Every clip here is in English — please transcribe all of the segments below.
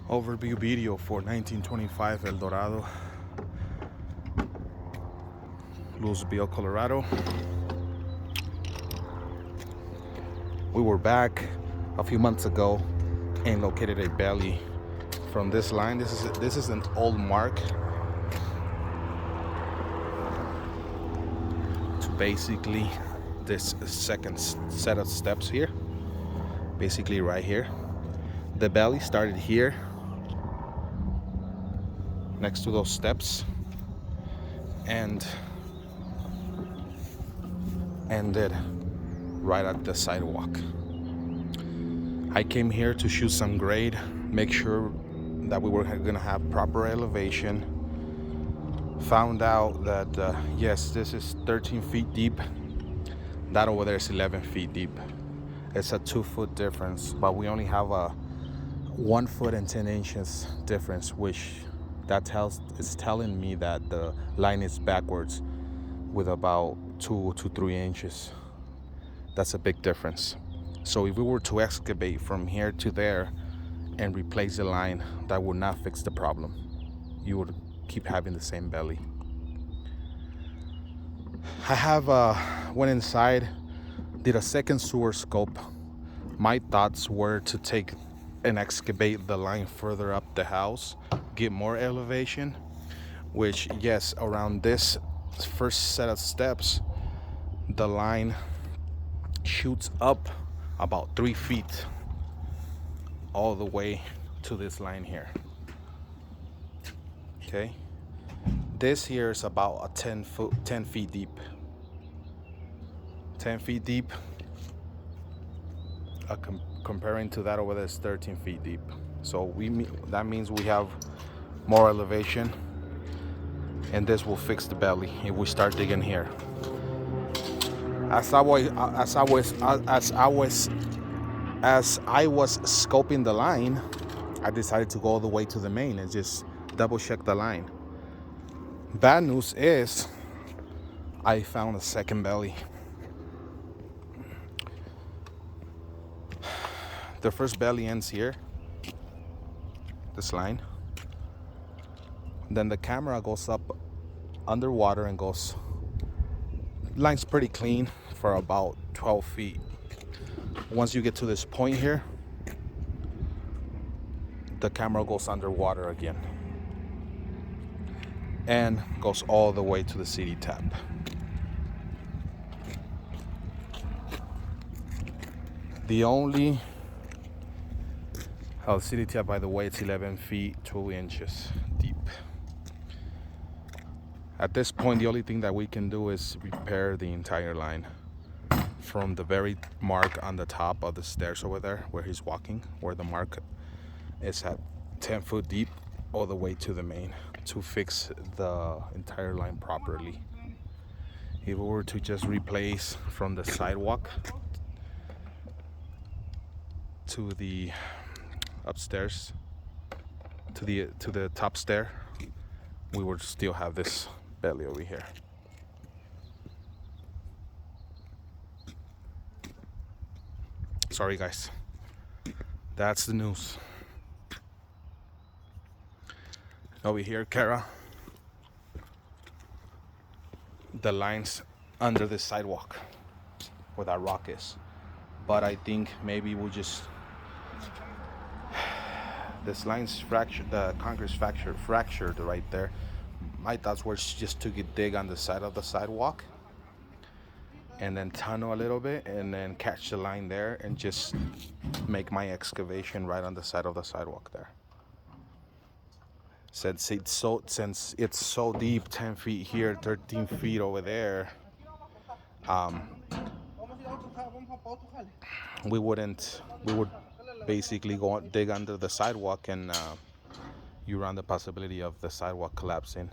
Overview video for 1925 Eldorado, Louisville, Colorado. We were back a few months ago and located a belly from this line. This is an old mark to basically this second set of steps here, basically right here. The belly started here next to those steps and ended right at the sidewalk. I came here to shoot some grade, make sure that we were gonna have proper elevation. Found out that yes, this is 13 feet deep. That over there is 11 feet deep. It's a 2-foot difference, but we only have a 1 foot and 10 inches difference, which it's telling me that the line is backwards with about 2 to 3 inches. That's a big difference. So if we were to excavate from here to there and replace the line, that would not fix the problem. You would keep having the same belly. I have went inside, did a second sewer scope. My thoughts were to take and excavate the line further up the house, get more elevation, which yes, around this first set of steps, the line shoots up about 3 feet all the way to this line here. Okay, this here is about a 10 feet deep. 10 feet deep. Comparing to that over there is 13 feet deep. So that means we have more elevation, and this will fix the belly if we start digging here. As I was scoping the line, I decided to go all the way to the main and just double check the line. Bad news is I found a second belly. The first belly ends here, this line. Then the camera goes up underwater and goes, line's pretty clean for about 12 feet. Once you get to this point here, the camera goes underwater again and goes all the way to the city tap. The city tap, by the way, it's 11 feet 2 inches deep. At this point, the only thing that we can do is repair the entire line from the very mark on the top of the stairs over there where he's walking, where the mark is at 10 foot deep, all the way to the main, to fix the entire line properly. If we were to just replace from the sidewalk to the upstairs, to the top stair, we would still have this belly over here. Sorry guys, that's the news. Over here, Kara, the lines under the sidewalk where that rock is, but I think maybe we'll just, this line's fractured, the concrete's fractured right there. My thoughts were just to dig on the side of the sidewalk and then tunnel a little bit and then catch the line there and just make my excavation right on the side of the sidewalk there. Since it's so deep, 10 feet here, 13 feet over there, we would basically go dig under the sidewalk, and you run the possibility of the sidewalk collapsing.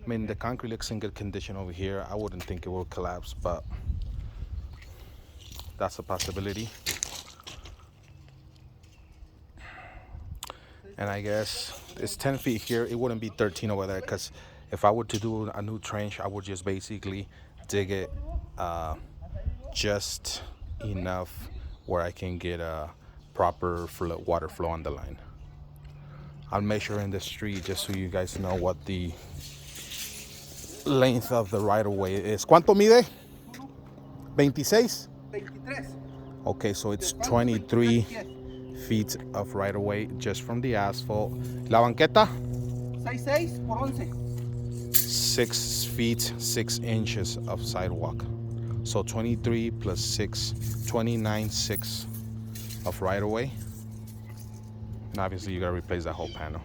I mean, the concrete looks in good condition over here. I wouldn't think it will collapse, but that's a possibility. And I guess it's 10 feet here. It wouldn't be 13 over there, because if I were to do a new trench, I would just basically dig it just enough where I can get a proper water flow on the line. I'll measure in the street just so you guys know what the length of the right-of-way is. ¿Cuánto mide? 26? 23. Okay, so it's 23 feet of right-of-way just from the asphalt. La banqueta? 6 por 11. 6 feet 6 inches of sidewalk. So 23 plus 6, 29.6 of right-of-way. And obviously you gotta replace that whole panel.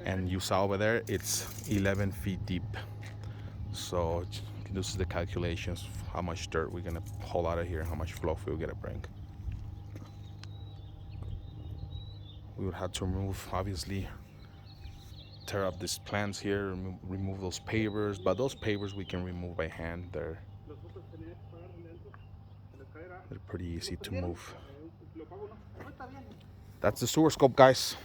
And you saw over there, it's 11 feet deep. So this is the calculations, how much dirt we're gonna pull out of here, how much fluff we're gonna bring. We would have to remove, obviously, tear up these plants here, remove those pavers, but those pavers we can remove by hand. They're pretty easy to move. That's the sewer scope, guys.